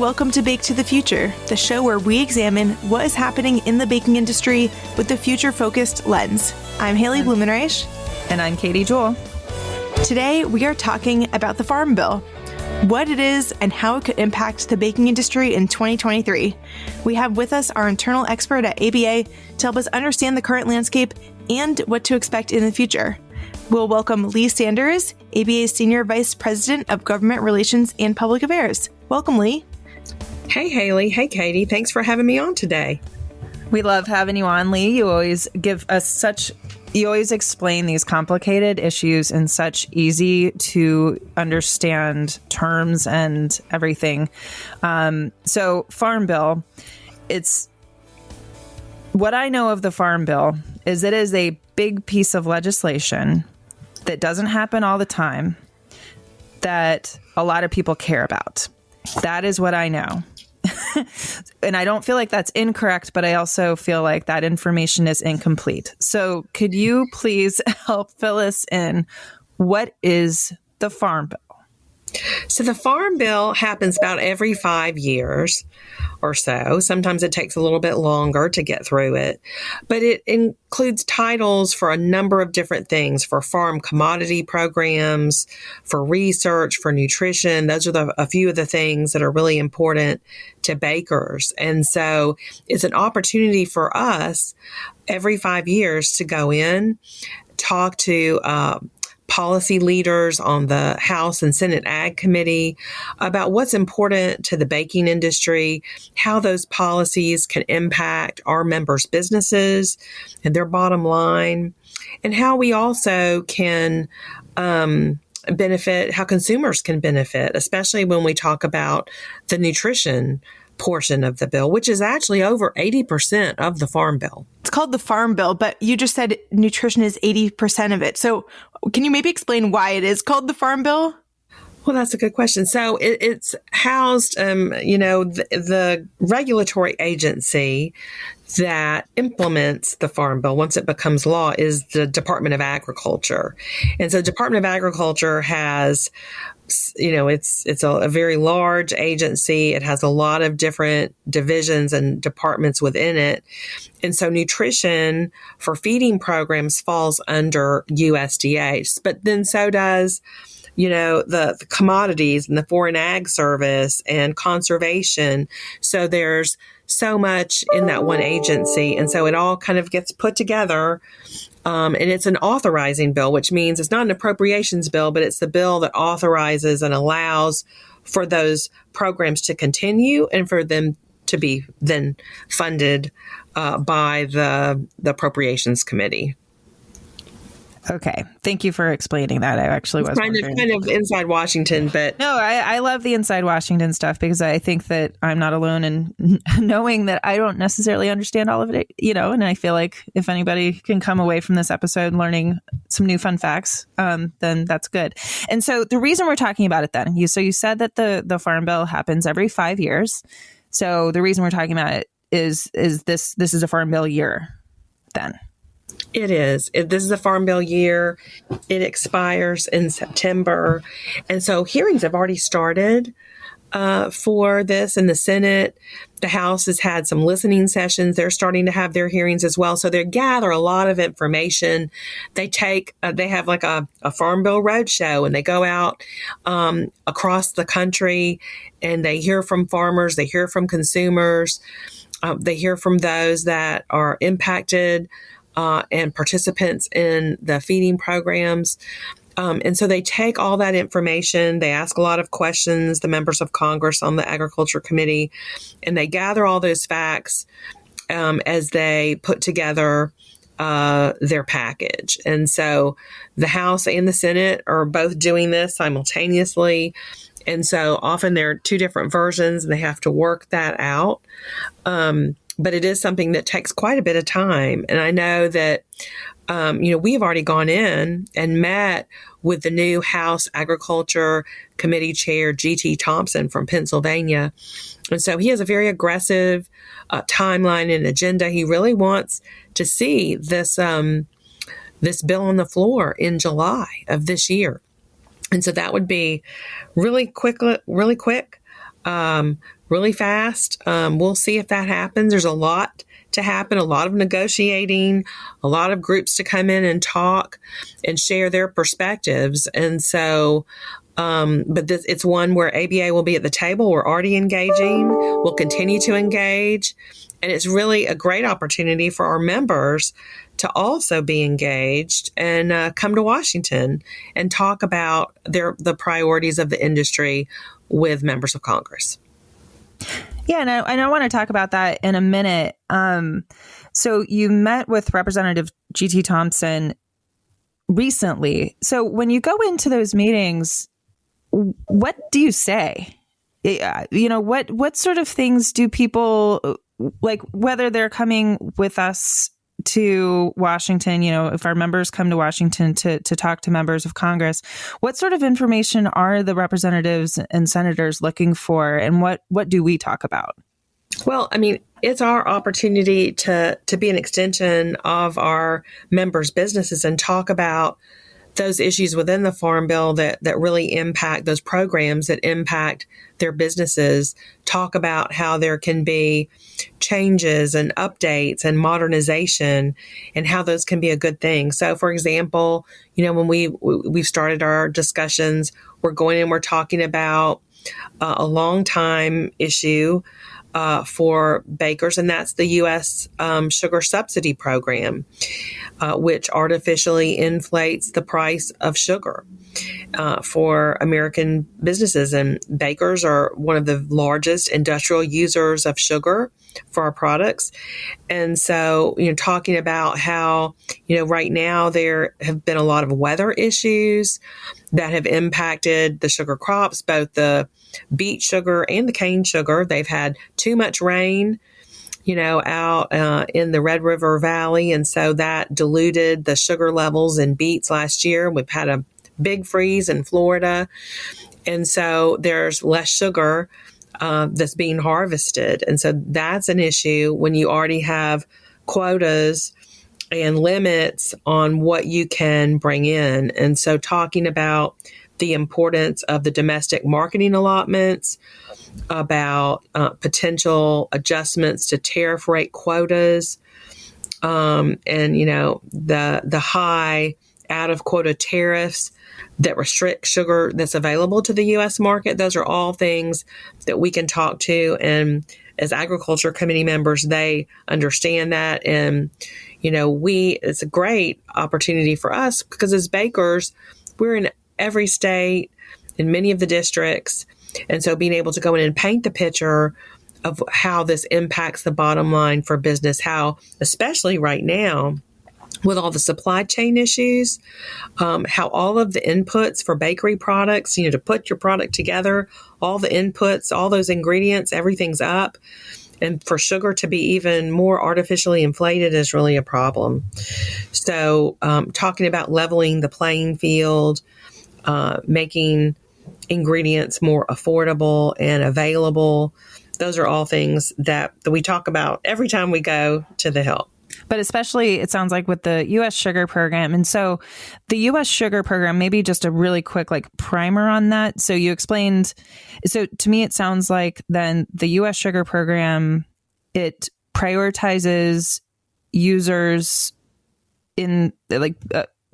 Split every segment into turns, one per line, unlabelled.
welcome to Bake to the Future, the show where we examine what is happening in the baking industry with a future-focused lens. I'm Haley Blumenreich.
And I'm Katie Jewell.
Today, we are talking about the Farm Bill, what it is and how it could impact the baking industry in 2023. We have with us our internal expert at ABA to help us understand the current landscape and what to expect in the future. We'll welcome Lee Sanders, ABA's Senior Vice President of Government Relations and Public Affairs. Welcome, Lee.
Hey, Haley. Hey, Katie. Thanks for having me on today.
We love having you on, Lee. You always explain these complicated issues in such easy to understand terms and everything. So Farm Bill, what I know of the Farm Bill is it is a big piece of legislation that doesn't happen all the time that a lot of people care about. That is what I know. And I don't feel like that's incorrect, but I also feel like that information is incomplete. So could you please help fill us in? What is the Farm Bill?
So the Farm Bill happens about every 5 years or so. Sometimes it takes a little bit longer to get through it, but it includes titles for a number of different things, for farm commodity programs, for research, for nutrition. Those are a few of the things that are really important to bakers. And so it's an opportunity for us every 5 years to go in, talk to policy leaders on the House and Senate Ag Committee about what's important to the baking industry, how those policies can impact our members' businesses and their bottom line, and how we also can benefit, how consumers can benefit, especially when we talk about the nutrition portion of the bill, which is actually over 80% of the Farm Bill.
It's called the Farm Bill, but you just said nutrition is 80% of it. So can you maybe explain why it is called the Farm Bill?
Well, that's a good question. So it's housed, the regulatory agency that implements the Farm Bill once it becomes law is the Department of Agriculture. And so Department of Agriculture has, it's a very large agency. It has a lot of different divisions and departments within it. And so nutrition for feeding programs falls under USDA, but then so does the commodities and the Foreign Ag Service and conservation. So there's so much in that one agency. And so it all kind of gets put together. And it's an authorizing bill, which means it's not an appropriations bill, but it's the bill that authorizes and allows for those programs to continue and for them to be then funded by the Appropriations Committee.
Okay. Thank you for explaining that. I actually was
kind of inside Washington, but
no, I love the inside Washington stuff because I think that I'm not alone in knowing that I don't necessarily understand all of it, and I feel like if anybody can come away from this episode learning some new fun facts, then that's good. And so the reason we're talking about it then, you said that the Farm Bill happens every 5 years. So the reason we're talking about it is this is a Farm Bill year then.
It is. This is a Farm Bill year. It expires in September. And so hearings have already started for this in the Senate. The House has had some listening sessions. They're starting to have their hearings as well. So they gather a lot of information. They have like a Farm Bill roadshow, and they go out across the country and they hear from farmers. They hear from consumers. They hear from those that are impacted and participants in the feeding programs. And so they take all that information, they ask a lot of questions, the members of Congress on the Agriculture Committee, and they gather all those facts as they put together their package. And so the House and the Senate are both doing this simultaneously. And so often there are two different versions and they have to work that out. But it is something that takes quite a bit of time. And I know that, we've already gone in and met with the new House Agriculture Committee Chair, G.T. Thompson from Pennsylvania. And so he has a very aggressive timeline and agenda. He really wants to see this bill on the floor in July of this year. And so that would be really quick. really fast. We'll see if that happens. There's a lot to happen, a lot of negotiating, a lot of groups to come in and talk and share their perspectives. And so, it's one where ABA will be at the table. We're already engaging. We'll continue to engage. And it's really a great opportunity for our members to also be engaged and come to Washington and talk about the priorities of the industry with members of Congress.
Yeah, and I want to talk about that in a minute. So you met with Representative G.T. Thompson recently. So when you go into those meetings, what do you say? What sort of things do people, like, whether they're coming with us to Washington, if our members come to Washington to talk to members of Congress, what sort of information are the representatives and senators looking for, and what do we talk about?
Well, it's our opportunity to be an extension of our members' businesses and talk about those issues within the Farm Bill that really impact those programs that impact their businesses, talk about how there can be changes and updates and modernization and how those can be a good thing. So, for example, when we've started our discussions, we're going and we're talking about a long time issue for bakers, and that's the U.S. Sugar Subsidy Program, which artificially inflates the price of sugar for American businesses. And bakers are one of the largest industrial users of sugar for our products. And so, talking about how, right now there have been a lot of weather issues that have impacted the sugar crops, both the beet sugar and the cane sugar. They've had too much rain, out in the Red River Valley. And so that diluted the sugar levels in beets last year. We've had a big freeze in Florida. And so there's less sugar that's being harvested. And so that's an issue when you already have quotas and limits on what you can bring in. And so talking about the importance of the domestic marketing allotments, about potential adjustments to tariff rate quotas, and the high out of quota tariffs that restrict sugar that's available to the U.S. market. Those are all things that we can talk to, and as agriculture committee members, they understand that. And it's a great opportunity for us because as bakers, we're in every state, in many of the districts. And so being able to go in and paint the picture of how this impacts the bottom line for business, how, especially right now, with all the supply chain issues, how all of the inputs for bakery products, to put your product together, all the inputs, all those ingredients, everything's up. And for sugar to be even more artificially inflated is really a problem. So talking about leveling the playing field, making ingredients more affordable and available, those are all things that we talk about every time we go to the Hill.
But especially, it sounds like with the U.S. Sugar Program. And so the U.S. Sugar Program, maybe just a really quick primer on that. So you explained, so to me, it sounds like then the U.S. Sugar Program, it prioritizes users in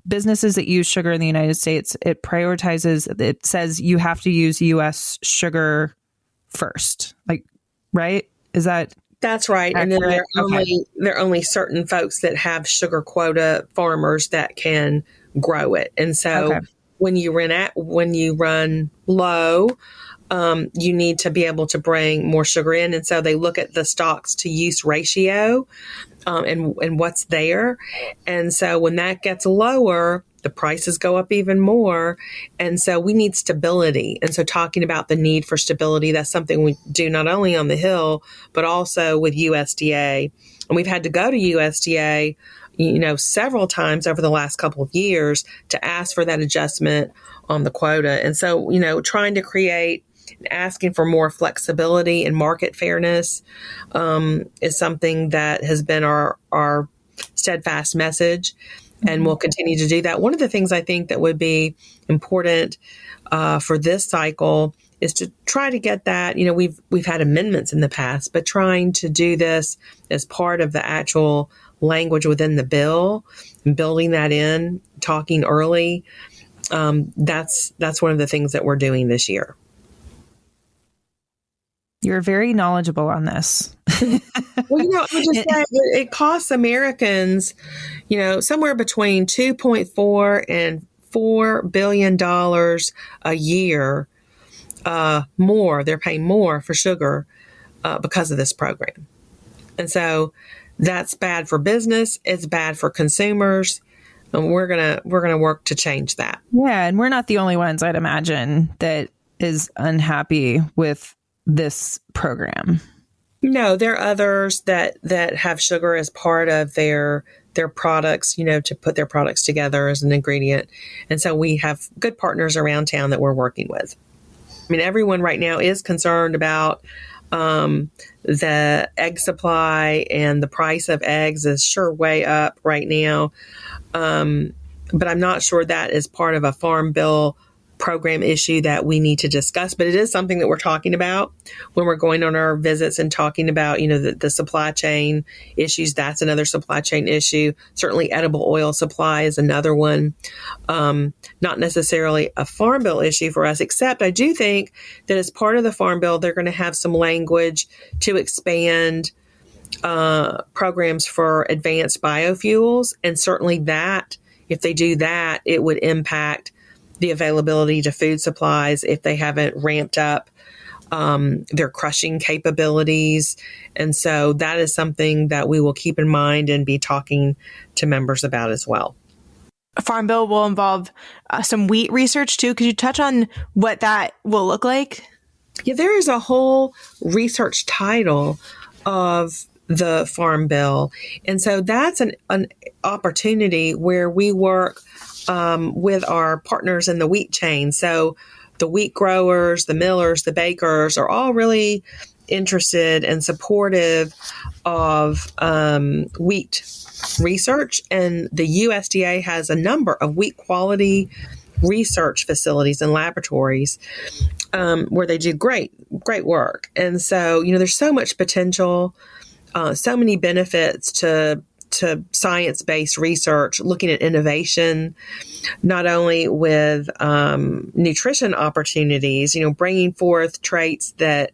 businesses that use sugar in the United States. It says you have to use U.S. sugar first, right? Is that...
That's right. And then there are only certain folks that have sugar quota farmers that can grow it. And so when you run low, you need to be able to bring more sugar in. And so they look at the stocks to use ratio and what's there. And so when that gets lower, the prices go up even more. And so we need stability. And so talking about the need for stability, that's something we do not only on the Hill, but also with USDA. And we've had to go to USDA, several times over the last couple of years to ask for that adjustment on the quota. And so, trying to create and asking for more flexibility and market fairness is something that has been our steadfast message. And we'll continue to do that. One of the things I think that would be important for this cycle is to try to get that, we've had amendments in the past, but trying to do this as part of the actual language within the bill, and building that in, talking early. That's one of the things that we're doing this year.
You're very knowledgeable on this.
Well, I would just say it costs Americans, somewhere between $2.4 and $4 billion a year more. They're paying more for sugar because of this program. And so that's bad for business. It's bad for consumers. And we're gonna work to change that.
Yeah, and we're not the only ones, I'd imagine, that is unhappy with this program.
No, there are others that have sugar as part of their products, to put their products together as an ingredient. And so we have good partners around town that we're working with. I mean, everyone right now is concerned about the egg supply, and the price of eggs is sure way up right now. But I'm not sure that is part of a Farm Bill program issue that we need to discuss, but it is something that we're talking about when we're going on our visits and talking about, the supply chain issues. That's another supply chain issue. Certainly edible oil supply is another one. Not necessarily a Farm Bill issue for us, except I do think that as part of the Farm Bill, they're going to have some language to expand programs for advanced biofuels. And certainly that, if they do that, it would impact the availability to food supplies if they haven't ramped up their crushing capabilities. And so that is something that we will keep in mind and be talking to members about as well.
A Farm Bill will involve some wheat research too. Could you touch on what that will look like?
Yeah, there is a whole research title of the Farm Bill. And so that's an opportunity where we work with our partners in the wheat chain. So the wheat growers, the millers, the bakers are all really interested and supportive of wheat research. And the USDA has a number of wheat quality research facilities and laboratories where they do great work. And so, there's so much potential, so many benefits to science-based research, looking at innovation, not only with nutrition opportunities, bringing forth traits that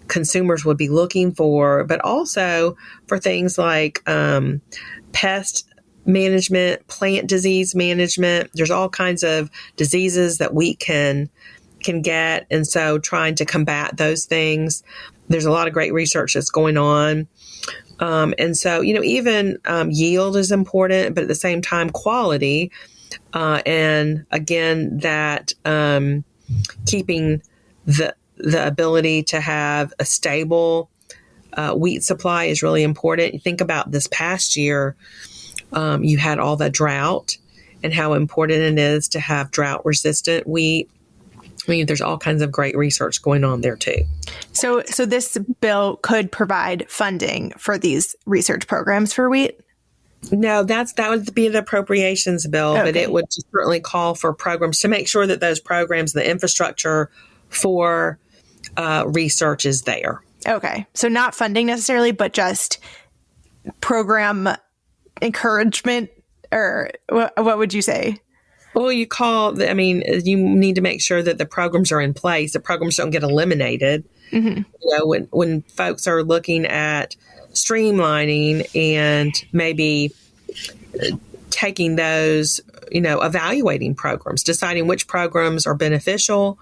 consumers would be looking for, but also for things like pest management, plant disease management. There's all kinds of diseases that wheat can get. And so trying to combat those things. There's a lot of great research that's going on. And so, even yield is important, but at the same time, quality. And again, that keeping the ability to have a stable wheat supply is really important. You think about this past year, you had all the drought and how important it is to have drought-resistant wheat. I mean, there's all kinds of great research going on there too.
So this bill could provide funding for these research programs for wheat?
No, that would be the appropriations bill, okay. But it would certainly call for programs to make sure that those programs, the infrastructure for research is there.
Okay. So not funding necessarily, but just program encouragement, or what would you say?
Well, you need to make sure that the programs are in place. The programs don't get eliminated. Mm-hmm. When folks are looking at streamlining and maybe taking those, evaluating programs, deciding which programs are beneficial,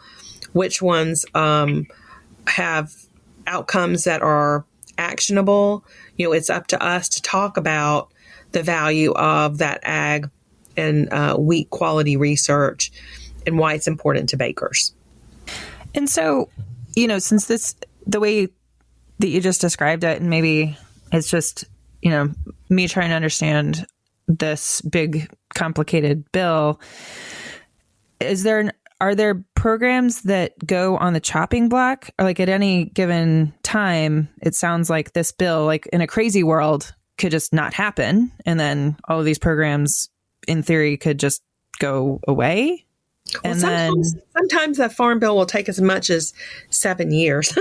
which ones have outcomes that are actionable. It's up to us to talk about the value of that ag and wheat quality research and why it's important to bakers.
And so, since the way that you just described it, and maybe it's just, me trying to understand this big, complicated bill, are there programs that go on the chopping block? Or like at any given time, it sounds like this bill, like in a crazy world, could just not happen. And then all of these programs in theory could just go away? And
sometimes the Farm Bill will take as much as 7 years.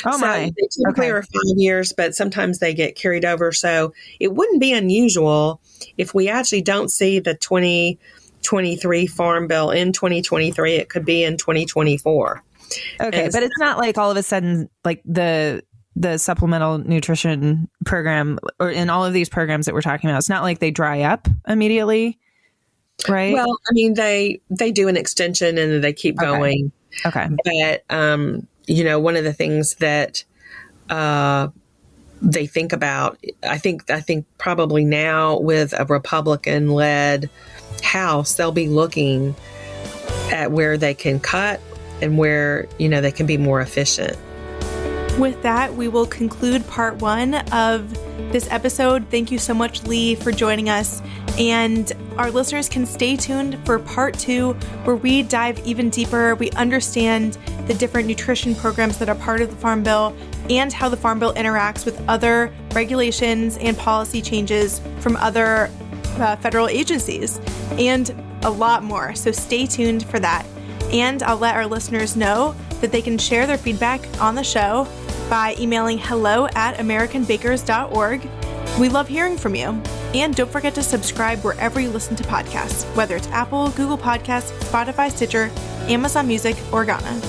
Oh my!
They typically are 5 years, but sometimes they get carried over. So it wouldn't be unusual if we actually don't see the 2023 Farm Bill in 2023. It could be in 2024.
Okay, but it's not like all of a sudden, like the supplemental nutrition program or in all of these programs that we're talking about, it's not like they dry up immediately. Right.
Well, I mean, they do an extension and they keep going.
Okay.
But, one of the things that they think about, I think probably now with a Republican-led House, they'll be looking at where they can cut and where, they can be more efficient.
With that, we will conclude part 1 of this episode. Thank you so much, Lee, for joining us. And our listeners can stay tuned for part 2, where we dive even deeper. We understand the different nutrition programs that are part of the Farm Bill and how the Farm Bill interacts with other regulations and policy changes from other federal agencies and a lot more. So stay tuned for that. And I'll let our listeners know that they can share their feedback on the show by emailing hello@americanbakers.org. We love hearing from you. And don't forget to subscribe wherever you listen to podcasts, whether it's Apple, Google Podcasts, Spotify, Stitcher, Amazon Music, or Ghana.